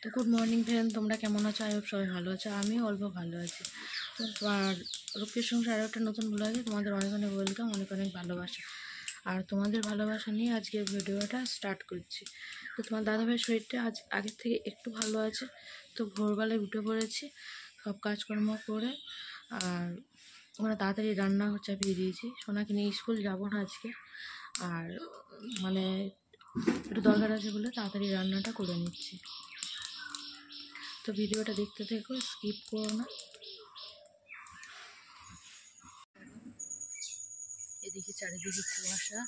তো good morning friend, তোমরা কেমন আছো? আই হোপ সবাই ভালো আছো। আমিও অল্প ভালো আছি। তো আর রূপের সংসার আরও একটা নতুন ব্লগে তোমাদের অনেক অনেক ওয়েলকাম, অনেক অনেক ভালোবাসা। আর তোমাদের ভালোবাসা নিয়ে আজকের ভিডিওটা স্টার্ট করছি। তো তোমার দাদাভাইয়ের শরীরটা আজ আগের থেকে একটু ভালো আছে। তো ভোরবেলায় উঠে পড়েছি, সব কাজকর্ম করে আর আমরা তাড়াতাড়ি রান্না চাপিয়ে দিয়েছি। সোনাকে নিয়ে স্কুল যাবো না আজকে, আর মানে একটু দরকার আছে বলে তাড়াতাড়ি রান্নাটা করে নিচ্ছি। তো ভিডিওটা দেখতে থেকো, স্কিপ করো না। এদিকে চারিদিকে কুয়াশা,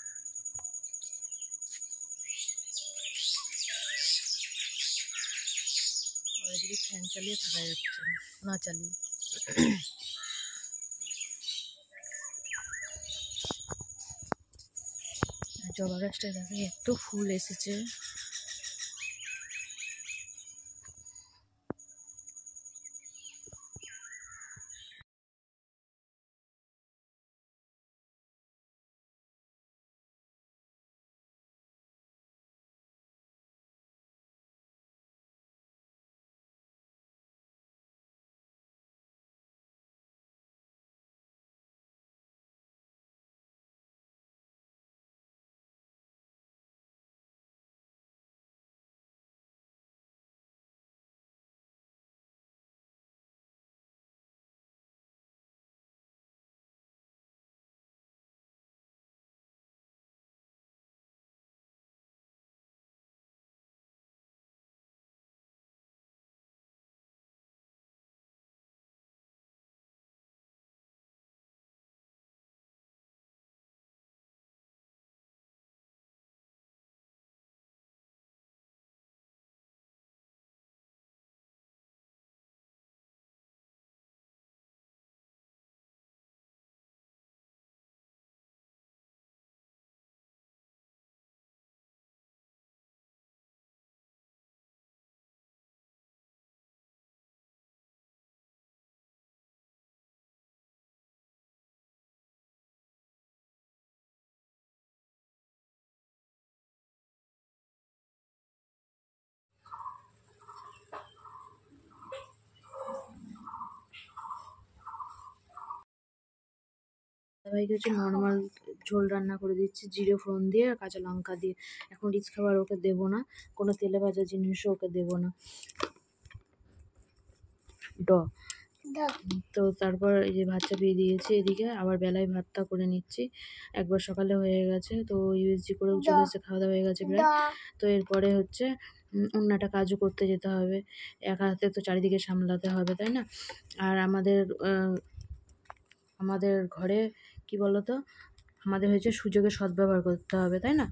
আর এদিকে ফ্যান চালিয়ে থাকা যাচ্ছে না চালিয়ে। জবা গাছটা দেখে এত ফুল এসেছে। দাদাভাইকে হচ্ছে নর্মাল ঝোল রান্না করে দিচ্ছি, জিরে ফোড়ন দিয়ে আর কাঁচা লঙ্কা দিয়ে। এখন রিচ খাবার ওকে দেবো না, কোনো তেলে ভাজা জিনিসও ওকে দেবো না। তো তারপর এই যে ভাত চাপিয়ে দিয়েছি, এদিকে আবার বেলায় ভাতটা করে নিচ্ছি। একবার সকালে হয়ে গেছে, তো ইউএসজি করেও চলে এসে খাওয়া দাওয়া হয়ে গেছে প্রায়। তো এরপরে হচ্ছে অন্য একটা কাজও করতে যেতে হবে, একা হাতে তো চারিদিকে সামলাতে হবে, তাই না? আর আমাদের ঘরে কি বলতো, আমাদের হচ্ছে সুযোগের সদ্ব্যবহার করতে হবে, তাই না?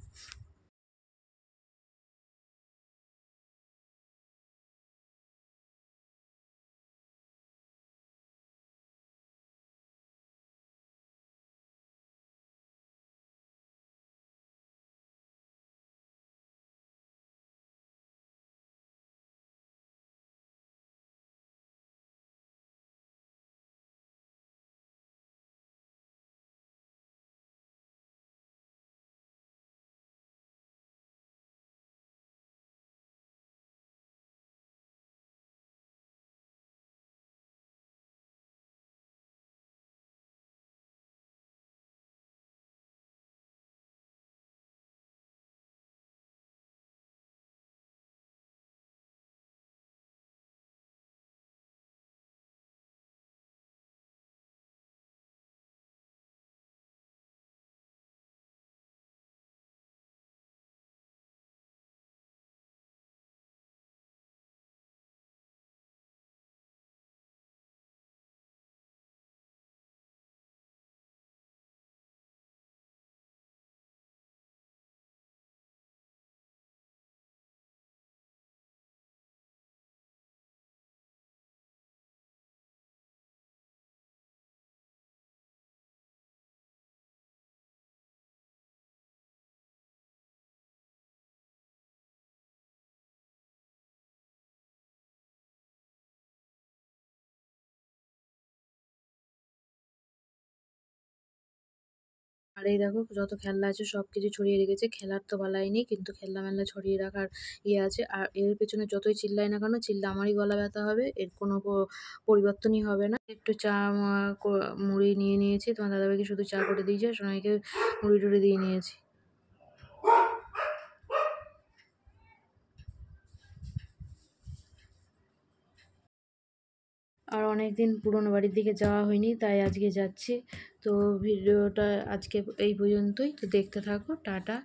আর এই দেখো যত খেলনা আছে সব কিছু ছড়িয়ে রেখেছে। খেলার তো বালাই নেই, কিন্তু খেলনা মেলনা ছড়িয়ে রাখার ইয়ে আছে। আর এর পেছনে যতই চিল্লাই না কেন, চিল্লা আমারই গলা ব্যথা হবে, এর কোনো পরিবর্তনই হবে না। একটু চা মুড়ি নিয়ে নিয়েছি, তোমার দাদাভাইকে শুধু চা করে দিয়েছে, সোনাইকে মুড়ি টুড়ি দিয়ে নিয়েছি। আর অনেক দিন পুরনো বাড়ির দিকে যাওয়া হয়নি, তাই আজকে যাচ্ছি। তো ভিডিওটা আজকে এই পর্যন্তই, তো দেখতে থাকো। টাটা।